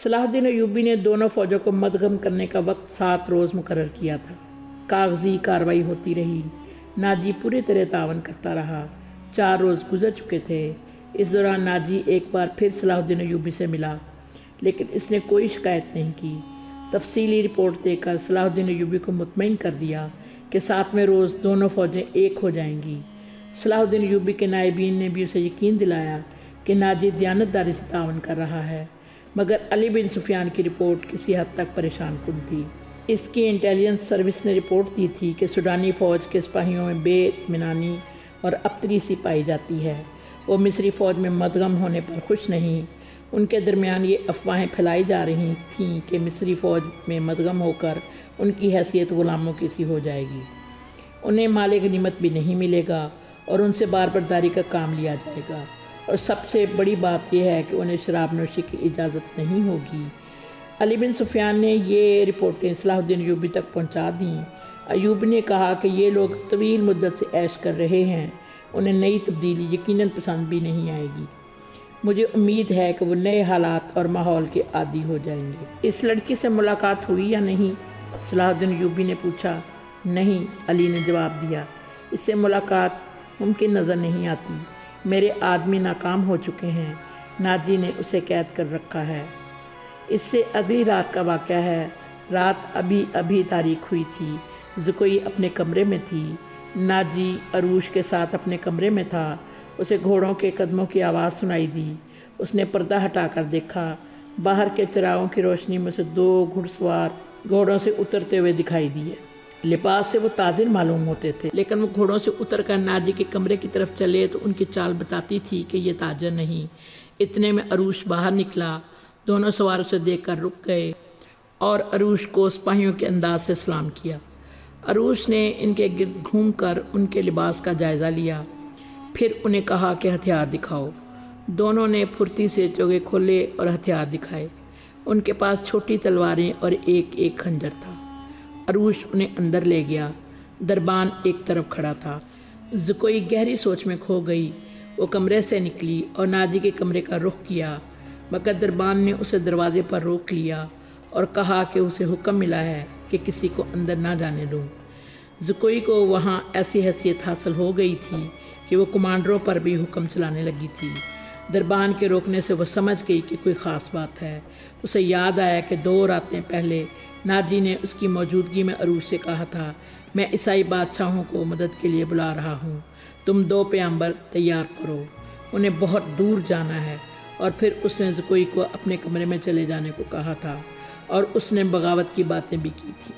صلاح الدین ایوبی نے دونوں فوجوں کو مدغم کرنے کا وقت 7 روز مقرر کیا تھا۔ کاغذی کارروائی ہوتی رہی۔ ناجی پوری طرح تعاون کرتا رہا۔ 4 روز گزر چکے تھے۔ اس دوران ناجی ایک بار پھر صلاح الدین ایوبی سے ملا، لیکن اس نے کوئی شکایت نہیں کی۔ تفصیلی رپورٹ دے کر صلاح الدین ایوبی کو مطمئن کر دیا کہ 7ویں روز دونوں فوجیں ایک ہو جائیں گی۔ صلاح الدین ایوبی کے نائبین نے بھی اسے یقین دلایا کہ ناجی دیانتداری سے تعاون کر رہا ہے، مگر علی بن سفیان کی رپورٹ کسی حد تک پریشان کن تھی۔ اس کی انٹیلیجنس سروس نے رپورٹ دی تھی کہ سوڈانی فوج کے سپاہیوں میں بے اطمینانی اور ابتری سی پائی جاتی ہے۔ وہ مصری فوج میں مدغم ہونے پر خوش نہیں۔ ان کے درمیان یہ افواہیں پھیلائی جا رہی تھیں کہ مصری فوج میں مدغم ہو کر ان کی حیثیت غلاموں کی سی ہو جائے گی، انہیں مال غنیمت بھی نہیں ملے گا اور ان سے بار برداری کا کام لیا جائے گا، اور سب سے بڑی بات یہ ہے کہ انہیں شراب نوشی کی اجازت نہیں ہوگی۔ علی بن سفیان نے یہ رپورٹیں صلاح الدین ایوبی تک پہنچا دیں۔ ایوب نے کہا کہ یہ لوگ طویل مدت سے عیش کر رہے ہیں، انہیں نئی تبدیلی یقیناً پسند بھی نہیں آئے گی۔ مجھے امید ہے کہ وہ نئے حالات اور ماحول کے عادی ہو جائیں گے۔ اس لڑکی سے ملاقات ہوئی یا نہیں؟ صلاح الدین ایوبی نے پوچھا۔ نہیں، علی نے جواب دیا، اس سے ملاقات ممکن نظر نہیں آتی۔ میرے آدمی ناکام ہو چکے ہیں، ناجی نے اسے قید کر رکھا ہے۔ اس سے اگلی رات کا واقعہ ہے۔ رات ابھی تاریک ہوئی تھی۔ زکوئی اپنے کمرے میں تھی۔ ناجی عروش کے ساتھ اپنے کمرے میں تھا۔ اسے گھوڑوں کے قدموں کی آواز سنائی دی۔ اس نے پردہ ہٹا کر دیکھا۔ باہر کے چراغوں کی روشنی میں سے 2 گھڑ سوار گھوڑوں سے اترتے ہوئے دکھائی دیے۔ لباس سے وہ تاجر معلوم ہوتے تھے، لیکن وہ گھوڑوں سے اتر کر ناجی کے کمرے کی طرف چلے تو ان کی چال بتاتی تھی کہ یہ تاجر نہیں۔ اتنے میں عروش باہر نکلا۔ دونوں سوار اسے دیکھ کر رک گئے اور عروش کو سپاہیوں کے انداز سے سلام کیا۔ عروش نے ان کے گرد گھوم کر ان کے لباس کا جائزہ لیا، پھر انہیں کہا کہ ہتھیار دکھاؤ۔ دونوں نے پھرتی سے چوگے کھولے اور ہتھیار دکھائے۔ ان کے پاس چھوٹی تلواریں اور ایک خنجر تھا۔ عروش انہیں اندر لے گیا۔ دربان ایک طرف کھڑا تھا۔ زکوئی گہری سوچ میں کھو گئی۔ وہ کمرے سے نکلی اور ناجی کے کمرے کا رخ کیا، مگر دربان نے اسے دروازے پر روک لیا اور کہا کہ اسے حکم ملا ہے کہ کسی کو اندر نہ جانے دوں۔ زکوئی کو وہاں ایسی حیثیت حاصل ہو گئی تھی کہ وہ کمانڈروں پر بھی حکم چلانے لگی تھی۔ دربان کے روکنے سے وہ سمجھ گئی کہ کوئی خاص بات ہے۔ اسے یاد آیا کہ 2 راتیں پہلے ناجی نے اس کی موجودگی میں عروش سے کہا تھا، میں عیسائی بادشاہوں کو مدد کے لیے بلا رہا ہوں، تم 2 پیغمبر تیار کرو، انہیں بہت دور جانا ہے۔ اور پھر اس نے زکوئی کو اپنے کمرے میں چلے جانے کو کہا تھا، اور اس نے بغاوت کی باتیں بھی کی تھیں۔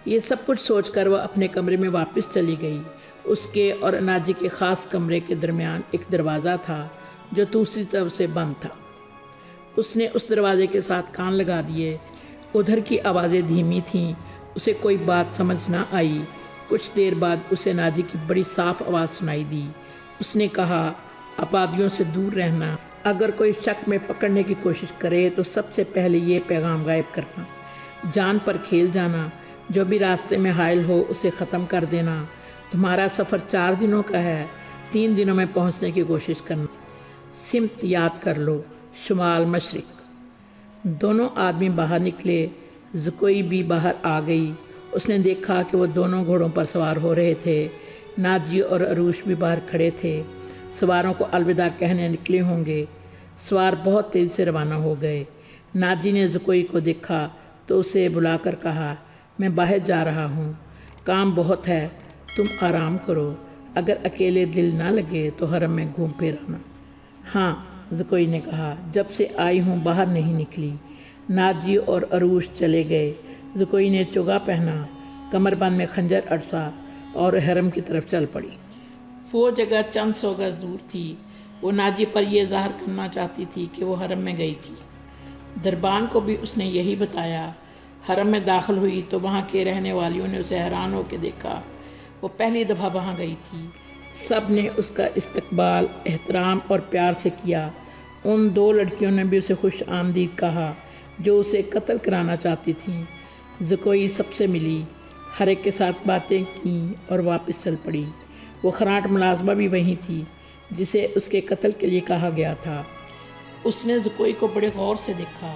یہ سب کچھ سوچ کر وہ اپنے کمرے میں واپس چلی گئی۔ اس کے اور ناجی کے خاص کمرے کے درمیان ایک دروازہ تھا جو دوسری طرف سے بند تھا۔ اس نے اس دروازے کے ساتھ کان لگا دیے۔ ادھر کی آوازیں دھیمی تھیں، اسے کوئی بات سمجھ نہ آئی۔ کچھ دیر بعد اسے ناجی کی بڑی صاف آواز سنائی دی۔ اس نے کہا، آبادیوں سے دور رہنا، اگر کوئی شک میں پکڑنے کی کوشش کرے تو سب سے پہلے یہ پیغام غائب کرنا، جان پر کھیل جانا، جو بھی راستے میں حائل ہو اسے ختم کر دینا۔ تمہارا سفر 4 دنوں کا ہے، 3 دنوں میں پہنچنے کی کوشش کرنا۔ سمت یاد کر لو، شمال مشرق۔ دونوں آدمی باہر نکلے۔ زکوئی بھی باہر آ گئی۔ اس نے دیکھا کہ وہ دونوں گھوڑوں پر سوار ہو رہے تھے۔ ناجی اور عروش بھی باہر کھڑے تھے، سواروں کو الوداع کہنے نکلے ہوں گے۔ سوار بہت تیزی سے روانہ ہو گئے۔ ناجی نے زکوئی کو دیکھا تو اسے بلا کر کہا، میں باہر جا رہا ہوں، کام بہت ہے، تم آرام کرو، اگر اکیلے دل نہ لگے تو حرم میں گھوم پھر آنا۔ ہاں، زکوئی نے کہا، جب سے آئی ہوں باہر نہیں نکلی۔ ناجی اور عروش چلے گئے۔ زکوئی نے چوگا پہنا، کمر بند میں خنجر اڑسا اور حرم کی طرف چل پڑی۔ وہ جگہ چند 100 گز دور تھی۔ وہ ناجی پر یہ ظاہر کرنا چاہتی تھی کہ وہ حرم میں گئی تھی۔ دربان کو بھی اس نے یہی بتایا۔ حرم میں داخل ہوئی تو وہاں کے رہنے والیوں نے اسے حیران ہو کے دیکھا۔ وہ پہلی دفعہ وہاں گئی تھی۔ سب نے اس کا استقبال احترام اور پیار سے کیا۔ ان 2 لڑکیوں نے بھی اسے خوش آمدید کہا جو اسے قتل کرانا چاہتی تھیں۔ زکوئی سب سے ملی، ہر ایک کے ساتھ باتیں کیں اور واپس چل پڑی۔ وہ خراٹ ملازمہ بھی وہیں تھی جسے اس کے قتل کے لیے کہا گیا تھا۔ اس نے زکوئی کو بڑے غور سے دیکھا۔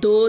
2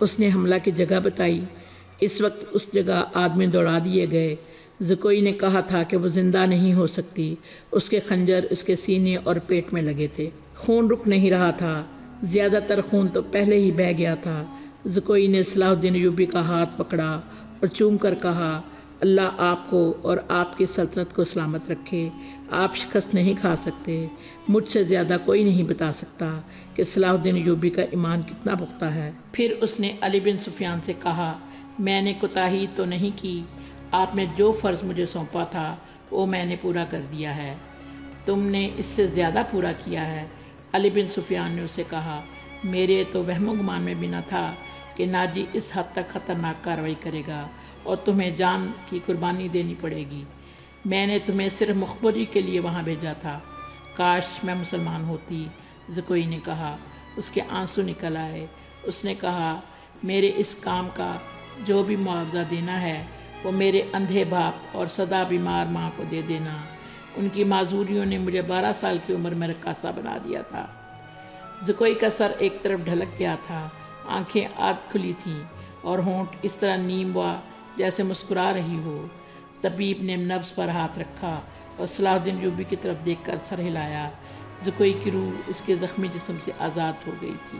اس نے حملہ کی جگہ بتائی۔ اس وقت اس جگہ آدمی دوڑا دیے گئے۔ زکوئی نے کہا تھا کہ وہ زندہ نہیں ہو سکتی۔ اس کے خنجر اس کے سینے اور پیٹ میں لگے تھے۔ خون رک نہیں رہا تھا، زیادہ تر خون تو پہلے ہی بہہ گیا تھا۔ زکوئی نے صلاح الدین ایوبی کا ہاتھ پکڑا اور چوم کر کہا، اللہ آپ کو اور آپ کی سلطنت کو سلامت رکھے۔ آپ شکست نہیں کھا سکتے۔ مجھ سے زیادہ کوئی نہیں بتا سکتا کہ صلاح الدین ایوبی کا ایمان کتنا پختہ ہے۔ پھر اس نے علی بن سفیان سے کہا، میں نے کوتاہی تو نہیں کی، آپ نے جو فرض مجھے سونپا تھا وہ میں نے پورا کر دیا ہے، تم نے اس سے زیادہ پورا کیا ہے۔ علی بن سفیان نے اسے کہا، میرے تو وہم و گمان میں بھی نہ تھا کہ ناجی اس حد تک خطرناک کارروائی کرے گا اور تمہیں جان کی قربانی دینی پڑے گی۔ میں نے تمہیں صرف مخبری کے لیے وہاں بھیجا تھا، کاش میں مسلمان ہوتی۔ زکوئی نے کہا۔ اس کے آنسو نکل آئے۔ اس نے کہا، میرے اس کام کا جو بھی معاوضہ دینا ہے وہ میرے اندھے باپ اور سدا بیمار ماں کو دے دینا۔ ان کی معذوریوں نے مجھے 12 سال کی عمر میں رقاصہ بنا دیا تھا۔ زکوئی کا سر ایک طرف ڈھلک گیا تھا، آنکھیں آدھ کھلی تھیں اور ہونٹ اس طرح نیم ہوا جیسے مسکرا رہی ہو۔ طبیب نے نبض پر ہاتھ رکھا اور صلاح الدین ایوبی کی طرف دیکھ کر سر ہلایا۔ زکوئی کی روح اس کے زخمی جسم سے آزاد ہو گئی تھی۔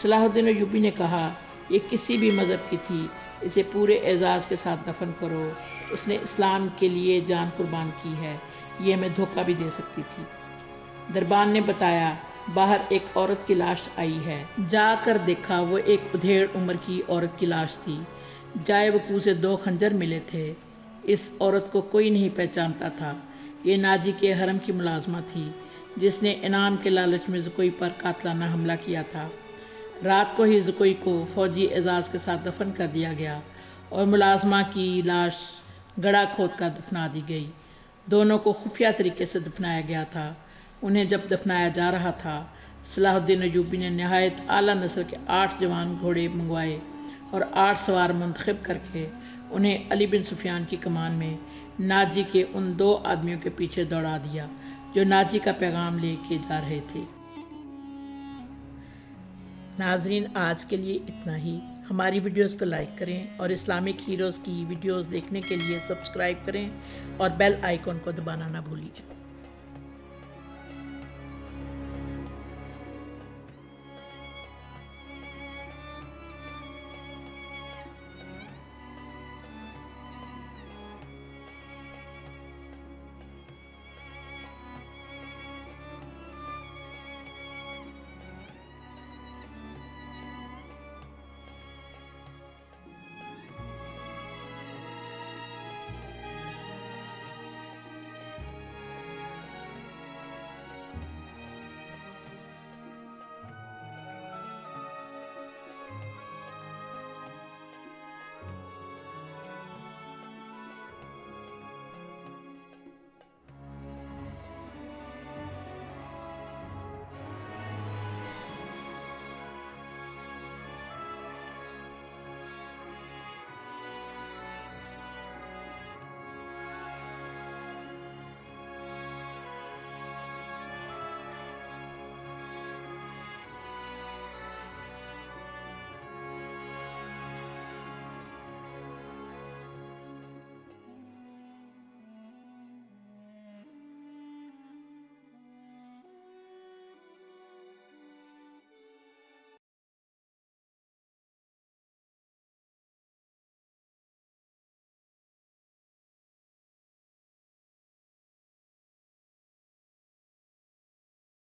صلاح الدین ایوبی نے کہا، یہ کسی بھی مذہب کی تھی، اسے پورے اعزاز کے ساتھ دفن کرو۔ اس نے اسلام کے لیے جان قربان کی ہے، یہ ہمیں دھوکہ بھی دے سکتی تھی۔ دربان نے بتایا، باہر ایک عورت کی لاش آئی ہے۔ جا کر دیکھا، وہ ایک ادھیڑ عمر کی عورت کی لاش تھی۔ جائے وقوع سے 2 خنجر ملے تھے۔ اس عورت کو کوئی نہیں پہچانتا تھا۔ یہ ناجی کے حرم کی ملازمہ تھی جس نے انعام کے لالچ میں زکوئی پر قاتلانہ حملہ کیا تھا۔ رات کو ہی زکوئی کو فوجی اعزاز کے ساتھ دفن کر دیا گیا اور ملازمہ کی لاش گڑھا کھود کر دفنا دی گئی۔ دونوں کو خفیہ طریقے سے دفنایا گیا تھا۔ انہیں جب دفنایا جا رہا تھا، صلاح الدین ایوبی نے نہایت اعلیٰ نسل کے 8 جوان گھوڑے منگوائے اور 8 سوار منتخب کر کے انہیں علی بن سفیان کی کمان میں ناجی کے ان 2 آدمیوں کے پیچھے دوڑا دیا جو ناجی کا پیغام لے کے جا رہے تھے۔ ناظرین، آج کے لیے اتنا ہی۔ ہماری ویڈیوز کو لائک کریں اور اسلامک ہیروز کی ویڈیوز دیکھنے کے لیے سبسکرائب کریں اور بیل آئیکن کو دبانا نہ بھولیے۔